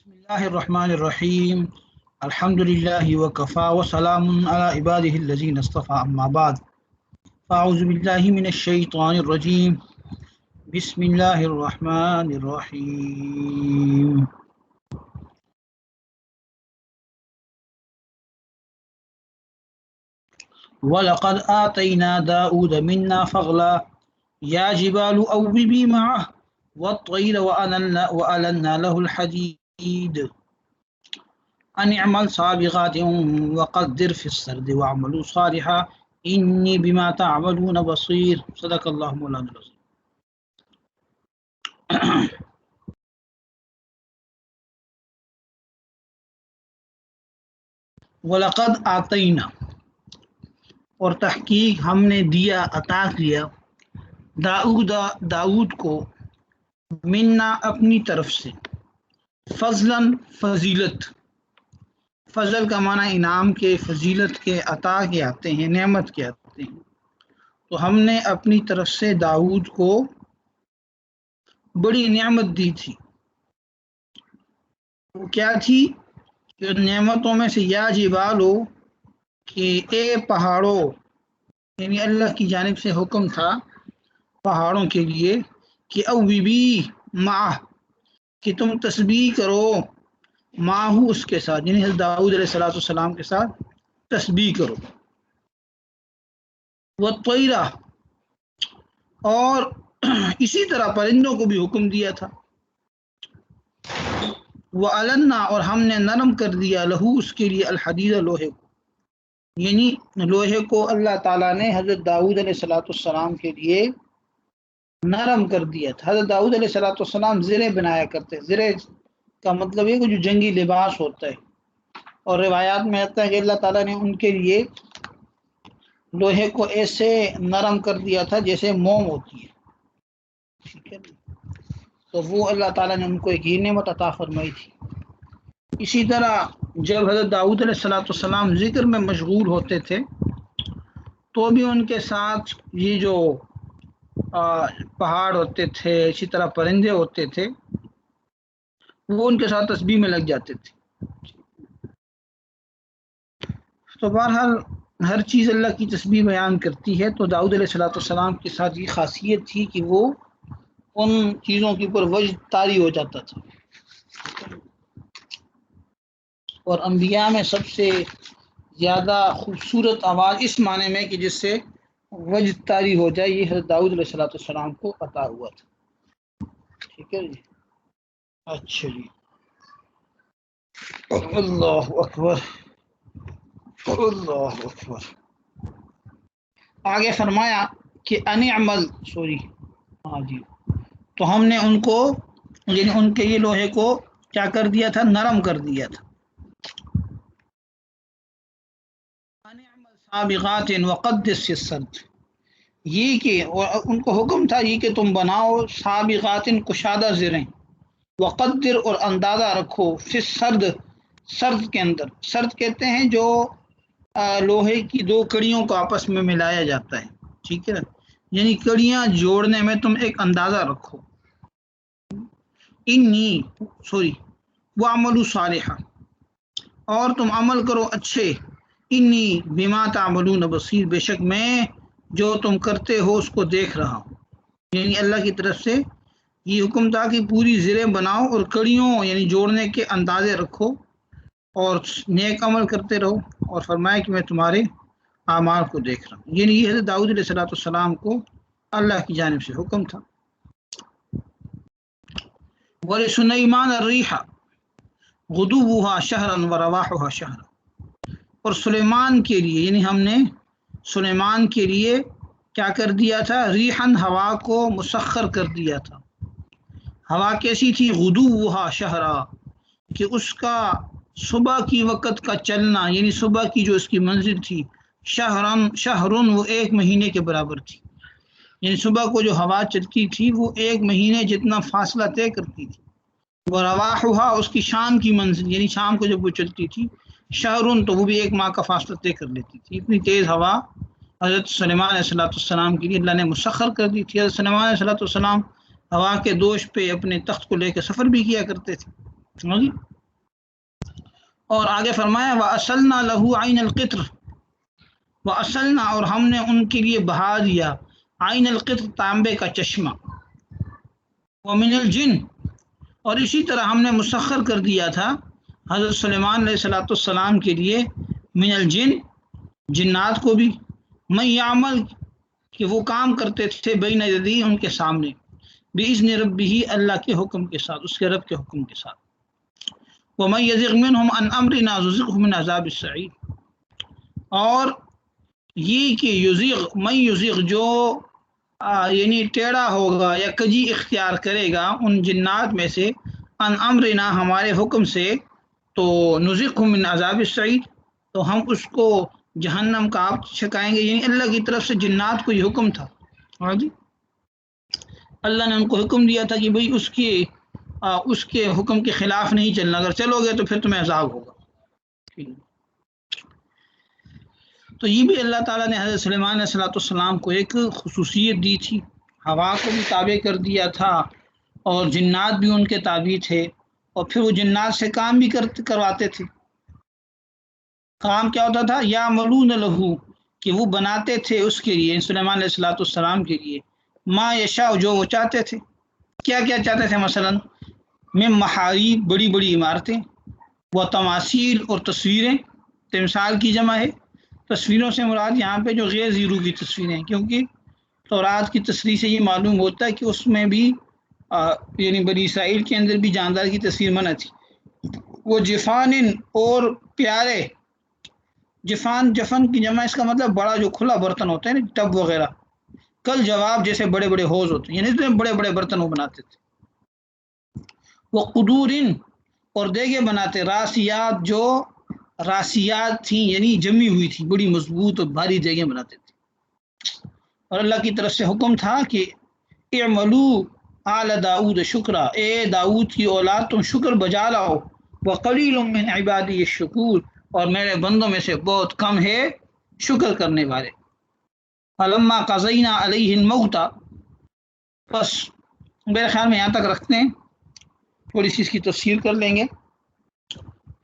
بسم الله الرحمن الرحيم الحمد لله وكفى وسلام على عباده الذين اصطفى أما بعد فأعوذ بالله من الشيطان الرجيم بسم الله الرحمن الرحيم ولقد آتينا داود منا فضلا يا جبال أوبي معه والطير وألنا له الحديد أن اعمل سابغات وقدر في السرد واعملوا صالحا إني بما تعملون بصير صدق الله مولانا العظيم. وَلَقَدْ آتَيْنَا اور تحقیق ہم نے دیا عطا کیا داؤد کو منا اپنی طرف سے فضلاً فضیلت. فضل کا معنی انعام کے، فضیلت کے، عطا کے آتے ہیں، نعمت کے آتے ہیں. تو ہم نے اپنی طرف سے داؤد کو بڑی نعمت دی تھی. وہ کیا تھی؟ کہ نعمتوں میں سے یا جبالو کہ اے پہاڑوں، یعنی اللہ کی جانب سے حکم تھا پہاڑوں کے لیے کہ اوبی معہ کہ تم تسبیح کرو ماہو اس کے ساتھ، یعنی حضرت داؤد علیہ السلام کے ساتھ تسبیح کرو. والطیرہ اور اسی طرح پرندوں کو بھی حکم دیا تھا. وَأَلَنَّا اور ہم نے نرم کر دیا لہو اس کے لیے الحدید لوہے کو، یعنی لوہے کو اللہ تعالیٰ نے حضرت داؤد علیہ السلام کے لیے نرم کر دیا تھا. حضرت داؤد علیہ السلام زرے بنایا کرتے. زرے کا مطلب ہے کہ جو جنگی لباس ہوتا ہے، اور روایات میں آتا ہے کہ اللہ تعالیٰ نے ان کے لیے لوہے کو ایسے نرم کر دیا تھا جیسے موم ہوتی ہے. ٹھیک ہے، تو وہ اللہ تعالیٰ نے ان کو ایک یہ نعمت عطا فرمائی تھی. اسی طرح جب حضرت داؤد علیہ السلام ذکر میں مشغول ہوتے تھے تو بھی ان کے ساتھ یہ جو پہاڑ ہوتے تھے، اسی طرح پرندے ہوتے تھے، وہ ان کے ساتھ تسبیح میں لگ جاتے تھے. تو بہرحال ہر چیز اللہ کی تسبیح بیان کرتی ہے. تو داؤد علیہ السلام کے ساتھ یہ خاصیت تھی کہ وہ ان چیزوں کے اوپر وجد طاری ہو جاتا تھا. اور انبیاء میں سب سے زیادہ خوبصورت آواز اس معنی میں کہ جس سے وجد طاری ہو جائے، یہ حضرت داؤد علیہ السلام کو عطا ہوا تھا. ٹھیک ہے جی. اچھا جی، اللہ اکبر اللہ اکبر. آگے فرمایا کہ انعمل جی، تو ہم نے ان کو، یعنی ان کے یہ لوہے کو کیا کر دیا تھا؟ نرم کر دیا تھا. انعمل سابغات وقدر فی السرد، یہ کہ ان کو حکم تھا یہ کہ تم بناؤ سابغات کشادہ زریں، وقدر اور اندازہ رکھو فی السرد، سرد کے اندر. سرد کہتے ہیں جو لوہے کی دو کڑیوں کو آپس میں ملایا جاتا ہے. ٹھیک ہے نا، یعنی کڑیاں جوڑنے میں تم ایک اندازہ رکھو. وَعْمَلُوا صَالِحًا اور تم عمل کرو اچھے. انی بما تعملون بصیر بے شک میں جو تم کرتے ہو اس کو دیکھ رہا ہوں. یعنی اللہ کی طرف سے یہ حکم تھا کہ پوری زریں بناؤ اور کڑیوں یعنی جوڑنے کے اندازے رکھو اور نیک عمل کرتے رہو. اور فرمایا کہ میں تمہارے اعمال کو دیکھ رہا ہوں. یعنی یہ حضرت داؤد علیہ السلام کو اللہ کی جانب سے حکم تھا. وَلِسُلَيْمَانَ الرِّيحَ غُدُوُّهَا شَهْرًا وَرَوَاحُهَا شَهْرًا اور سلیمان کے لیے، یعنی ہم نے سلیمان کے لیے کیا کر دیا تھا؟ ریحاً ہوا کو مسخر کر دیا تھا. ہوا کیسی تھی؟ غدوُّهَا شَهْرًا کہ اس کا صبح کی وقت کا چلنا، یعنی صبح کی جو اس کی منزل تھی، شہرن وہ ایک مہینے کے برابر تھی. یعنی صبح کو جو ہوا چلتی تھی وہ ایک مہینے جتنا فاصلہ طے کرتی تھی. وہ رواحها اس کی شام کی منزل، یعنی شام کو جب وہ چلتی تھی، شہرن تو وہ بھی ایک ماہ کا فاصلہ طے کر لیتی تھی. اتنی تیز ہوا حضرت سلیمان علیہ السلام کے لیے اللہ نے مسخر کر دی تھی. حضرت سلیمان علیہ السلام ہوا کے دوش پہ اپنے تخت کو لے کے سفر بھی کیا کرتے تھے. اور آگے فرمایا وَأَصَلْنَا لَهُ عَيْنَ الْقِطْرِ، وَأَصَلْنَا اور ہم نے ان کے لیے بہا دیا عین القطر تانبے کا چشمہ، وَمِنَ الْجِنِّ اور اسی طرح ہم نے مسخر کر دیا تھا حضرت سلیمان علیہ السلام کے لیے من الجن جنات کو بھی، من یعمل کہ وہ کام کرتے تھے بین یدی ان کے سامنے، باذن ربہ اللہ کے حکم کے ساتھ، اس کے رب کے حکم کے ساتھ، ومن یزغ منہم عن امرنا نذقہ من عذاب السعیر، اور یہ کہ یزغ من یزغ جو یعنی ٹیڑھا ہوگا یا کجی اختیار کرے گا ان جنات میں سے ان امرنا ہمارے حکم سے، تو نذقہ من عذاب السعیر تو ہم اس کو جہنم کا آگ چھکائیں گے، یعنی اللہ کی طرف سے جنات کو یہ حکم تھا، ہاں جی اللہ نے ان کو حکم دیا تھا کہ بھئی اس کے حکم کے خلاف نہیں چلنا، اگر چلو گے تو پھر تمہیں عذاب ہوگا۔ تو یہ بھی اللہ تعالیٰ نے حضرت سلیمان علیہ السلام کو ایک خصوصیت دی تھی، ہوا کو بھی تابع کر دیا تھا اور جنات بھی ان کے تابع تھے، اور پھر وہ جنات سے کام بھی کرواتے تھے۔ کام کیا ہوتا تھا؟ یعملون لہو کہ وہ بناتے تھے اس کے لیے، سلیمان علیہ السلام کے لیے، ما یشاء جو وہ چاہتے تھے۔ کیا کیا چاہتے تھے؟ مثلا من محاریب بڑی بڑی عمارتیں، و تماثیل اور تصویریں، تمثال کی جمع ہے، تصویروں سے مراد یہاں پہ جو غیر زیرو کی تصویریں ہیں، کیونکہ تورات کی تصریح سے یہ معلوم ہوتا ہے کہ اس میں بھی یعنی بنی اسرائیل کے اندر بھی جاندار کی تصویر منع تھی۔ وہ جفان اور پیارے، جفن کی جمع اس کا مطلب بڑا جو کھلا برتن ہوتا ہے نا، ٹب وغیرہ، کل جواب جیسے بڑے بڑے حوض ہوتے ہیں، یعنی اتنے بڑے بڑے برتن وہ بناتے تھے۔ وہ قدور اور دیگیں بناتے، راسیات جو راسیات تھیں یعنی جمی ہوئی تھی، بڑی مضبوط اور بھاری دیگیں بناتے تھے، اور اللہ کی طرف سے حکم تھا کہ اعملوا آل داؤد شکرا، اے داؤد کی اولاد تم شکر بجا لاؤ، وقلیل من عبادی الشکور اور میرے بندوں میں سے بہت کم ہے شکر کرنے والے۔ فلما قضینا علیہ الموت، بس میرے خیال میں یہاں تک رکھتے ہیں، تھوڑی سی اس کی تفسیر کر لیں گے۔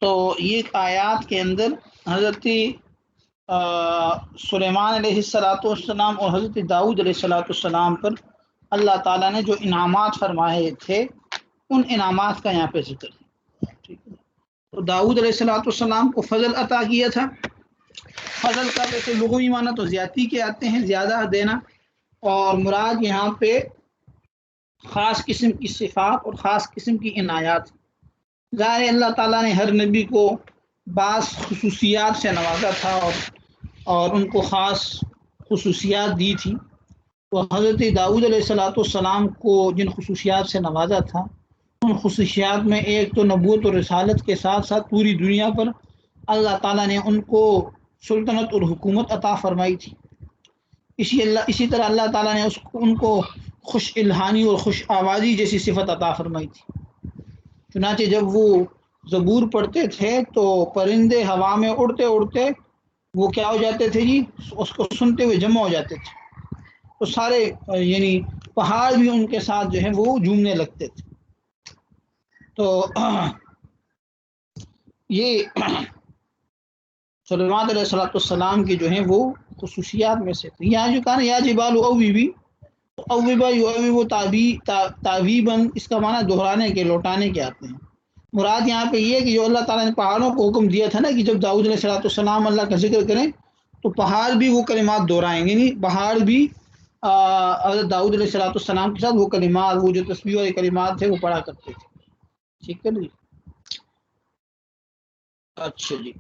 تو یہ آیات کے اندر حضرت سلیمان علیہ السلام اور حضرت داؤد علیہ السلام پر اللہ تعالیٰ نے جو انعامات فرمائے تھے ان انعامات کا یہاں پہ ذکر ہے، ٹھیک ہے۔ تو داؤد علیہ السلام کو فضل عطا کیا تھا، فضل کا ویسے لغوی معنی تو زیادتی کے آتے ہیں، زیادہ دینا، اور مراد یہاں پہ خاص قسم کی صفات اور خاص قسم کی عنایات۔ ظاہر اللہ تعالیٰ نے ہر نبی کو بعض خصوصیات سے نوازا تھا اور ان کو خاص خصوصیات دی تھی، تو حضرت داؤد علیہ السلام کو جن خصوصیات سے نوازا تھا ان خصوصیات میں ایک تو نبوت اور رسالت کے ساتھ ساتھ پوری دنیا پر اللہ تعالیٰ نے ان کو سلطنت اور حکومت عطا فرمائی تھی۔ اسی طرح اللہ تعالیٰ نے ان کو خوش الہانی اور خوش آوازی جیسی صفت عطا فرمائی تھی، چنانچہ جب وہ زبور پڑھتے تھے تو پرندے ہوا میں اڑتے اڑتے وہ کیا ہو جاتے تھے جی، اس کو سنتے ہوئے جمع ہو جاتے تھے، تو سارے یعنی پہاڑ بھی ان کے ساتھ جو ہے وہ جھومنے لگتے تھے۔ تو یہ سلیمان علیہ السلام کی جو ہیں وہ خصوصیات میں سے تھے۔ یہاں جو کہا نا یا جبال اویبی، اویبا یو تعویباً، اس کا معنی دہرانے کے، لوٹانے کے آتے ہیں۔ مراد یہاں پہ یہ ہے کہ جو اللہ تعالیٰ نے پہاڑوں کو حکم دیا تھا نا کہ جب داؤد علیہ السلام اللہ کا ذکر کریں تو پہاڑ بھی وہ کلمات دہرائیں گے، یعنی پہاڑ بھی حضرت داؤد علیہ السلام کے ساتھ وہ کلمات، وہ جو تسبیح والے کلمات تھے وہ پڑھا کرتے تھے، ٹھیک ہے جی۔ اچھا جی،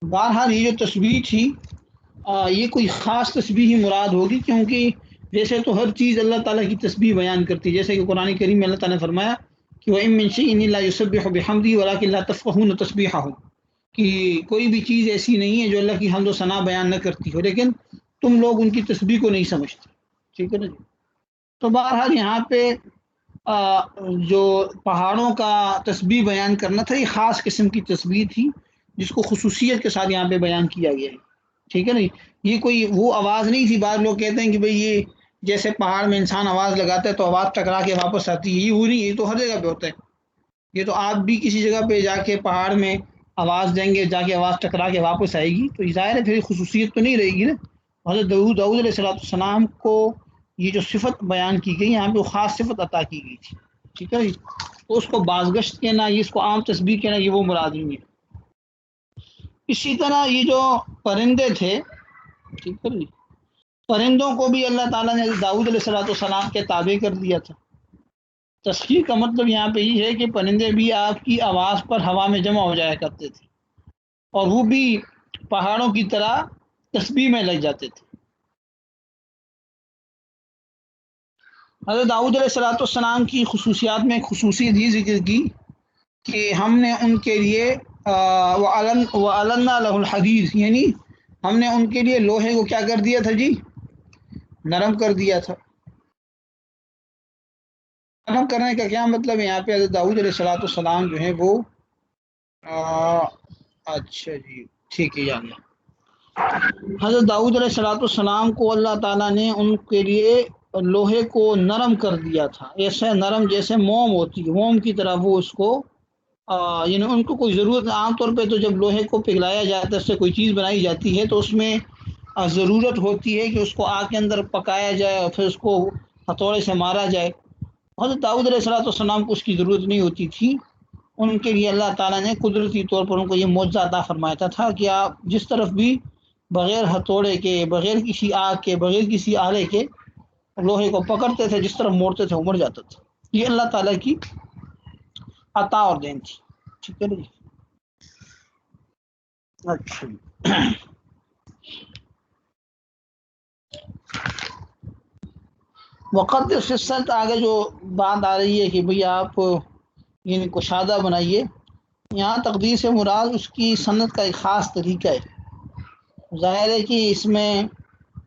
بہرحال یہ جو تسبیح تھی یہ کوئی خاص تسبیح ہی مراد ہوگی، کیونکہ جیسے تو ہر چیز اللہ تعالیٰ کی تسبیح بیان کرتی ہے، جیسے کہ قرآن کریم میں اللہ تعالیٰ نے فرمایا کہ وَإِن مِّن شَيْءٍ إِلَّا يُسَبِّحُ بِحَمْدِهِ وَلَٰكِن لَّا تَفْقَهُونَ تَسْبِيحَهُمْ، کہ کوئی بھی چیز ایسی نہیں ہے جو اللہ کی حمد و ثنا بیان نہ کرتی ہو، لیکن تم لوگ ان کی تسبیح کو نہیں سمجھتے، ٹھیک ہے نا جی۔ تو بہرحال یہاں پہ جو پہاڑوں کا تسبیح بیان کرنا تھا یہ خاص قسم کی تسبیح تھی جس کو خصوصیت کے ساتھ یہاں پہ بیان کیا گیا ہے، ٹھیک ہے نا۔ یہ کوئی وہ آواز نہیں تھی، بعض لوگ کہتے ہیں کہ بھئی یہ جیسے پہاڑ میں انسان آواز لگاتا ہے تو آواز ٹکرا کے واپس آتی ہے، یہ وہ نہیں، یہ تو ہر جگہ پہ ہوتا ہے. یہ تو آپ بھی کسی جگہ پہ جا کے پہاڑ میں آواز دیں گے، جا کے آواز ٹکرا کے واپس آئے گی، تو ظاہر ہے پھر خصوصیت تو نہیں رہے گی نا. حضرت داؤد علیہ السلام کو یہ جو صفت بیان کی گئی یہاں پہ وہ خاص صفت عطا کی گئی تھی. ٹھیک ہے جی. تو اس کو بازگشت کہنا، یہ اس کو عام تسبیح کہنا، یہ وہ مراد نہیں ہے. اسی طرح یہ جو پرندے تھے، ٹھیک ہے جی، پرندوں کو بھی اللہ تعالیٰ نے داؤد علیہ السلام کے تابع کر دیا تھا. تسخیر کا مطلب یہاں پہ یہ ہے کہ پرندے بھی آپ کی آواز پر ہوا میں جمع ہو جایا کرتے تھے، اور وہ بھی پہاڑوں کی طرح تسبیح میں لگ جاتے تھے. حضرت داؤد علیہ السلام کی خصوصیات میں خصوصیت یہ ذکر کی کہ ہم نے ان کے لیے وَأَلَنَّا لَهُ الْحَدِيدَ، یعنی ہم نے ان کے لیے لوہے کو کیا کر دیا تھا جی؟ نرم کر دیا تھا. نرم کرنے کا کیا مطلب ہے؟ یہاں پہ حضرت داؤد علیہ السلام جو ہیں وہ اچھا جی ٹھیک ہے یعنی حضرت داؤد علیہ السلام کو اللہ تعالیٰ نے ان کے لیے لوہے کو نرم کر دیا تھا، ایسے نرم جیسے موم ہوتی ہے، موم کی طرح وہ اس کو یعنی ان کو کوئی ضرورت، عام طور پہ تو جب لوہے کو پگھلایا جاتا ہے، اس سے کوئی چیز بنائی جاتی ہے تو اس میں ضرورت ہوتی ہے کہ اس کو آگ کے اندر پکایا جائے اور پھر اس کو ہتھوڑے سے مارا جائے. حضرت داؤد علیہ السلام کو اس کی ضرورت نہیں ہوتی تھی. ان کے لیے اللہ تعالیٰ نے قدرتی طور پر ان کو یہ معجزہ عطا فرمایا تھا کہ آپ جس طرف بھی بغیر ہتھوڑے کے، بغیر کسی آگ کے، بغیر کسی آلے کے لوہے کو پکڑتے تھے، جس طرف موڑتے تھے وہ مر جاتا تھا. یہ اللہ تعالیٰ کی عطا اور دین تھی. ٹھیک ہے جی. اچھا وقت فصلت، آگے جو بات آ رہی ہے کہ بھئی آپ یعنی کشادہ بنائیے، یہاں تقدیر سے مراد اس کی صنعت کا ایک خاص طریقہ ہے. ظاہر ہے کہ اس میں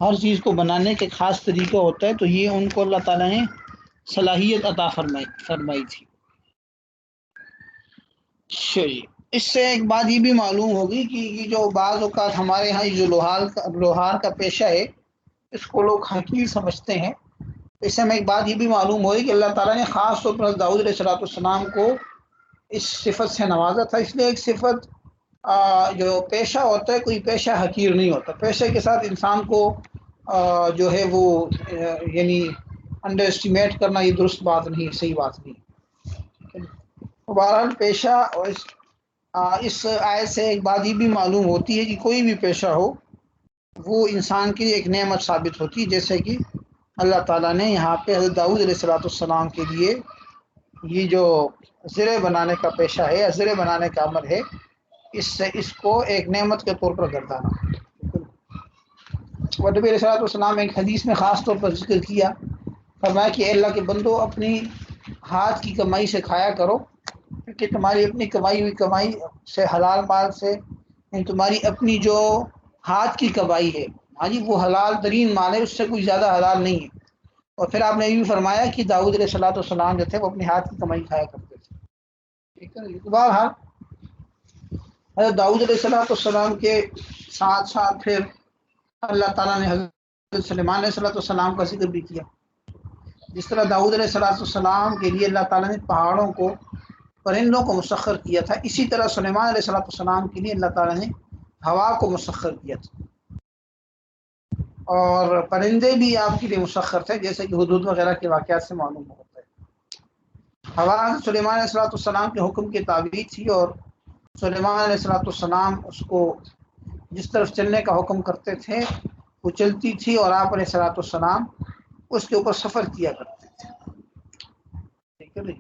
ہر چیز کو بنانے کے خاص طریقہ ہوتا ہے، تو یہ ان کو اللہ تعالیٰ نے صلاحیت عطا فرمائی تھی. چلیے، اس سے ایک بات یہ بھی معلوم ہوگی کہ یہ جو بعض اوقات ہمارے یہاں یہ جو لوہار کا پیشہ ہے، اس کو لوگ حقیر سمجھتے ہیں. اس سے ہمیں ایک بات یہ بھی معلوم ہوئی کہ اللہ تعالیٰ نے خاص طور پر داؤد علیہ السلام کو اس صفت سے نوازا تھا. اس لیے ایک صفت جو پیشہ ہوتا ہے، کوئی پیشہ حقیر نہیں ہوتا. پیشے کے ساتھ انسان کو جو ہے وہ یعنی انڈر اسٹیمیٹ کرنا یہ درست بات نہیں، صحیح بات نہیں. بہرحال پیشہ، اور اس آیت سے ایک بات یہ بھی معلوم ہوتی ہے کہ کوئی بھی پیشہ ہو وہ انسان کے لیے ایک نعمت ثابت ہوتی ہے، جیسے کہ اللہ تعالیٰ نے یہاں پہ حضرت داؤد علیہ السلام کے لیے یہ جو زرے بنانے کا پیشہ ہے یا زرے بنانے کا عمل ہے، اس کو ایک نعمت کے طور پر گردانا. نبی علیہ السلام ایک حدیث میں خاص طور پر ذکر کیا، فرمایا کہ اے اللہ کے بندو، اپنی ہاتھ کی کمائی سے کھایا کرو، کہ تمہاری اپنی کمائی ہوئی کمائی سے، حلال مال سے، یعنی تمہاری اپنی جو ہاتھ کی کمائی ہے، ہاں جی، وہ حلال ترین مال ہے، اس سے کوئی زیادہ حلال نہیں ہے. اور پھر آپ نے یہ بھی فرمایا کہ داؤد علیہ السلام جو تھے وہ اپنے ہاتھ کی کمائی کھایا کرتے تھے. ٹھیک ہے. بہرحال حضرت داؤد علیہ السلام کے ساتھ ساتھ پھر اللہ تعالیٰ نے حضرت سلیمان علیہ السلام کا ذکر بھی کیا. جس طرح داؤد علیہ السلام کے لیے اللہ تعالیٰ نے پہاڑوں کو، پرندوں کو مسخر کیا تھا، اسی طرح سلیمان علیہ السلام کے لیے اللہ تعالیٰ نے ہوا کو مسخر کیا تھا. اور پرندے بھی آپ کے لیے مسخر تھے، جیسے کہ ہدہد وغیرہ کے واقعات سے معلوم ہوتا ہے. ہوا سلیمان علیہ السلام کے حکم کے تابع تھی، اور سلیمان علیہ السلام اس کو جس طرف چلنے کا حکم کرتے تھے وہ چلتی تھی، اور آپ علیہ السلام اس کے اوپر سفر کیا کرتے تھے. ٹھیک ہے.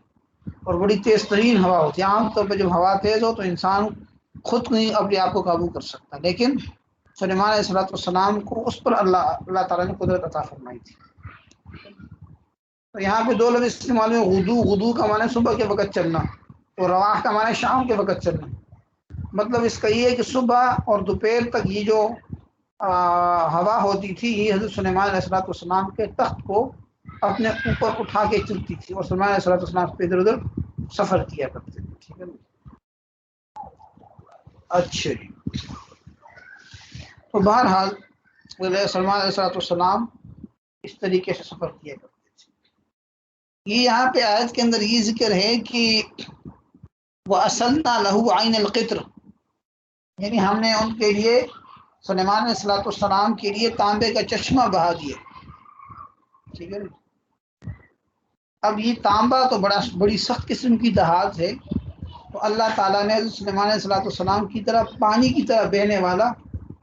اور بڑی تیز ترین ہوا ہوتی ہے. عام طور پہ جب ہوا تیز ہو تو انسان خود نہیں اپنے آپ کو قابو کر سکتا، لیکن سلیمان علیہ السلام کو اس پر اللہ تعالیٰ نے قدرت عطا فرمائی تھی. تو یہاں پہ دو لفظ استعمال ہوئے، غدو کا معنی صبح کے وقت چلنا، اور رواح کا معنی شام کے وقت چلنا. مطلب اس کا یہ ہے کہ صبح اور دوپہر تک یہ جو ہوا ہوتی تھی، یہ حضرت سلیمان علیہ السلام کے تخت کو اپنے اوپر اٹھا کے چلتی تھی، اور سلیمان علیہ السلام پہ ادھر ادھر سفر کیا کرتے تھے. ٹھیک ہے. اچھا جی. تو بہرحال سلیمان علیہ السلام اس طریقے سے سفر کیا کرتے تھے۔ یہ یہاں پہ آیت کے اندر یہ ذکر ہے کہ وَأَسَلْنَا لَهُ عَيْنَ الْقِطْرِ، یعنی ہم نے ان کے لیے سلیمان علیہ السلام کے لیے تانبے کا چشمہ بہا دیا، ٹھیک ہے۔ اب یہ تانبا تو بڑی سخت قسم کی دھات ہے، تو اللہ تعالیٰ نے سلیمان علیہ السلام کی طرح پانی کی طرح بہنے والا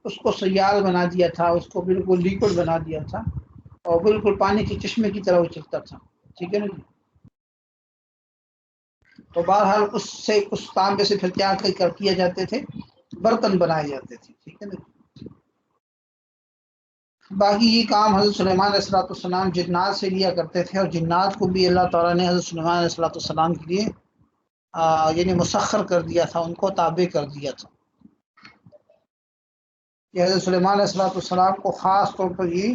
اس کو سیال بنا دیا تھا، اس کو بالکل لیکوڈ بنا دیا تھا، اور بالکل پانی کے چشمے کی طرح وہ چلتا تھا، ٹھیک ہے نا جی۔ تو بہرحال اس تانبے سے پھر کیا کیا جاتے تھے، برتن بنائے جاتے تھے، ٹھیک ہے نا۔ باقی یہ کام حضرت سلیمان علیہ السلام جنات سے لیا کرتے تھے، اور جنات کو بھی اللہ تعالیٰ نے حضرت سلیمان علیہ السلام کے لیے یعنی مسخر کر دیا تھا، ان کو تابع کر دیا تھا۔ کہ حضرت سلیمان علیہ السلام کو خاص طور پر یہ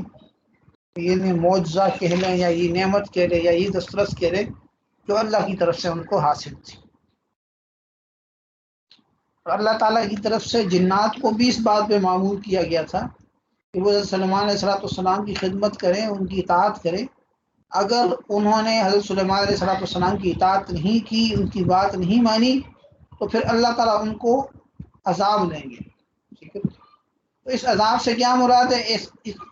معجزہ کہہ لیں یا یہ نعمت کہہ لیں یا یہ دسترس کہہ لیں جو اللہ کی طرف سے ان کو حاصل تھی۔ اور اللہ تعالیٰ کی طرف سے جنات کو بھی اس بات پہ معمور کیا گیا تھا کہ وہ حضرت سلیمان علیہ السلام کی خدمت کریں، ان کی اطاعت کریں۔ اگر انہوں نے حضرت سلیمان علیہ السلام کی اطاعت نہیں کی، ان کی بات نہیں مانی، تو پھر اللہ تعالیٰ ان کو عذاب دیں گے، ٹھیک ہے۔ تو اس عذاب سے کیا مراد ہے،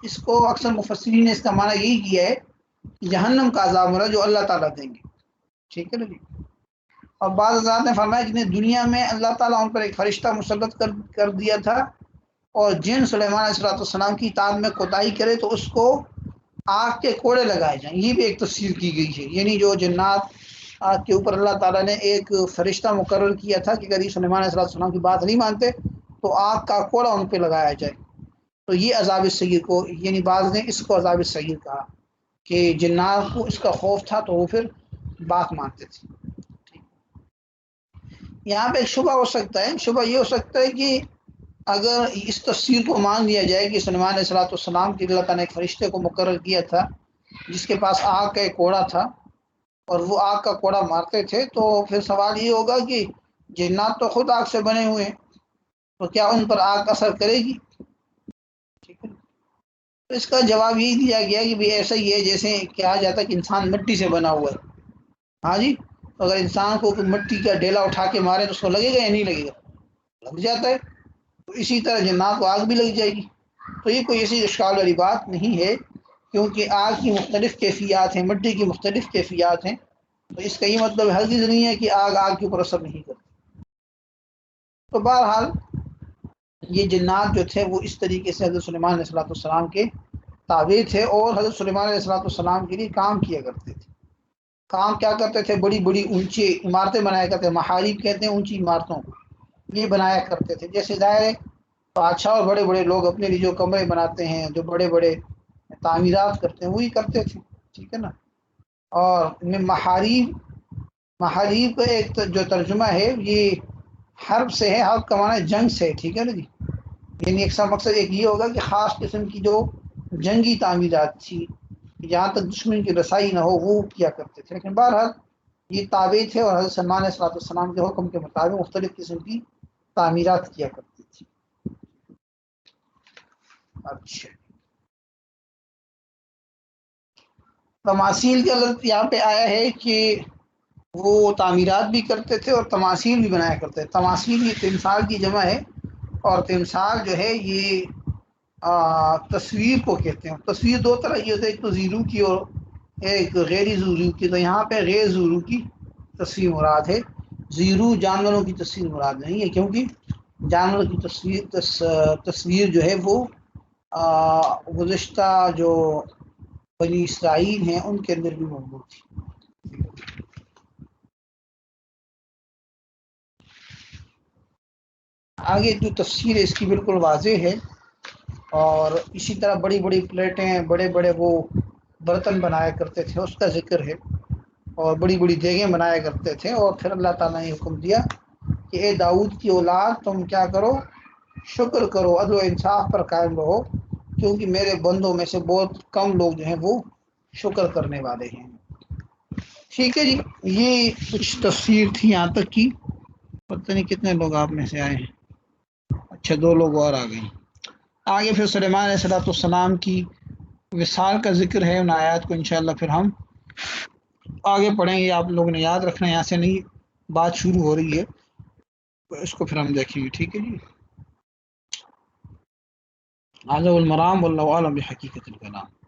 اس کو اکثر مفسرین نے اس کا معنی یہی کیا ہے کہ جہنم کا عذاب مراد جو اللہ تعالیٰ دیں گے، ٹھیک ہے نا جی۔ اور بعض حضرات نے فرمایا کہ دنیا میں اللہ تعالیٰ ان پر ایک فرشتہ مسلط کر دیا تھا، اور جن سلیمان علیہ السلام کی اطاعت میں کوتاہی کرے تو اس کو آگ کے کوڑے لگائے جائیں۔ یہ بھی ایک تفسیر کی گئی ہے، یعنی جو جنات کے اوپر اللہ تعالیٰ نے ایک فرشتہ مقرر کیا تھا کہ اگر یہ سلیمان علیہ السلام کی بات نہیں مانتے تو آگ کا کوڑا ان پہ لگایا جائے۔ تو یہ عذاب الصغیر کو، یعنی بعض نے اس کو عذاب الصغیر کہا کہ جنات کو اس کا خوف تھا تو وہ پھر بات مانتے تھے۔ یہاں پہ ایک شبہ ہو سکتا ہے، شبہ یہ ہو سکتا ہے کہ اگر اس تفسیر کو مان لیا جائے کہ سلیمان علیہ السلام کی اللہ تعالیٰ نے ایک فرشتے کو مقرر کیا تھا جس کے پاس آگ کا ایک کوڑا تھا اور وہ آگ کا کوڑا مارتے تھے، تو پھر سوال یہ ہوگا کہ جنات تو خود آگ سے بنے ہوئے ہیں، تو کیا ان پر آگ اثر کرے گی؟ ٹھیک ہے، تو اس کا جواب یہی دیا گیا کہ ایسا ہی ہے جیسے کہا جاتا ہے کہ انسان مٹی سے بنا ہوا ہے۔ ہاں جی، اگر انسان کو مٹی کا ڈیلا اٹھا کے مارے تو اس کو لگے گا یا نہیں لگے گا؟ لگ جاتا ہے۔ تو اسی طرح جنات کو آگ بھی لگ جائے گی۔ تو یہ کوئی ایسی اشکال والی بات نہیں ہے، کیونکہ آگ کی مختلف کیفیات ہیں، مٹی کی مختلف کیفیات ہیں، تو اس کا یہ مطلب ہرگز نہیں ہے کہ آگ کے اوپر اثر نہیں کرتی۔ تو بہرحال یہ جنات جو تھے وہ اس طریقے سے حضرت سلیمان علیہ السلام کے تابع تھے، اور حضرت سلیمان علیہ السلام کے لیے کام کیا کرتے تھے۔ کام کیا کرتے تھے؟ بڑی بڑی اونچی عمارتیں بنایا کرتے ہیں، محاریب کہتے ہیں اونچی عمارتوں کو، یہ بنایا کرتے تھے۔ جیسے ظاہر ہے بادشاہ اور بڑے بڑے لوگ اپنے لیے جو کمرے بناتے ہیں، جو بڑے بڑے تعمیرات کرتے ہیں، وہی کرتے تھے، ٹھیک ہے نا۔ اور محاریب کا ایک جو ترجمہ ہے یہ حرب سے ہے، حرب کا معنی جنگ سے، ٹھیک ہے نا جی۔ یعنی ایک مقصد ایک یہ ہوگا کہ خاص قسم کی جو جنگی تعمیرات تھی جہاں تک دشمن کی رسائی نہ ہو وہ کیا کرتے تھے، لیکن بہرحال یہ تابع تھے اور حضرت سلیمان علیہ السلام کے حکم کے مطابق مختلف قسم کی تعمیرات کیا کرتے تھے۔ اچھا، تماثیل کا لفظ یہاں پہ آیا ہے کہ وہ تعمیرات بھی کرتے تھے اور تماثیل بھی بنایا کرتے تھے۔ تماثیل یہ تمثال کی جمع ہے، اور تمثال جو ہے یہ تصویر کو کہتے ہیں۔ تصویر دو طرح کی ہوتی ہے، ایک تو زیرو کی اور ایک غیر زیرو کی۔ تو یہاں پہ غیر زیرو کی تصویر مراد ہے، زیرو جانوروں کی تصویر مراد نہیں ہے، کیونکہ جانوروں کی تصویر جو ہے وہ گزشتہ جو بنی اسرائیل ہیں ان کے اندر بھی موجود تھی۔ آگے جو تفسیر ہے اس کی بالکل واضح ہے، اور اسی طرح بڑی بڑی پلیٹیں، بڑے بڑے وہ برتن بنایا کرتے تھے اس کا ذکر ہے، اور بڑی بڑی دیگیں بنایا کرتے تھے۔ اور پھر اللہ تعالیٰ نے حکم دیا کہ اے داؤد کی اولاد تم کیا کرو، شکر کرو، عدل و انصاف پر قائم رہو، کیونکہ میرے بندوں میں سے بہت کم لوگ جو ہیں وہ شکر کرنے والے ہیں۔ ٹھیک ہے جی، یہ کچھ تفسیر تھی یہاں تک کی۔ پتہ نہیں کتنے لوگ آپ میں سے آئے ہیں، اچھا 2 لوگ اور آ گئے۔ آگے پھر سلیمان علیہ السلام کی وصال کا ذکر ہے، ان آیات کو انشاءاللہ پھر ہم آگے پڑھیں گے. آپ لوگوں نے یاد رکھنا ہے، یہاں سے نہیں بات شروع ہو رہی ہے، اس کو پھر ہم دیکھیں گے. ٹھیک ہے جی. هذا هو المرام والله اعلم بحقیقت الکلام.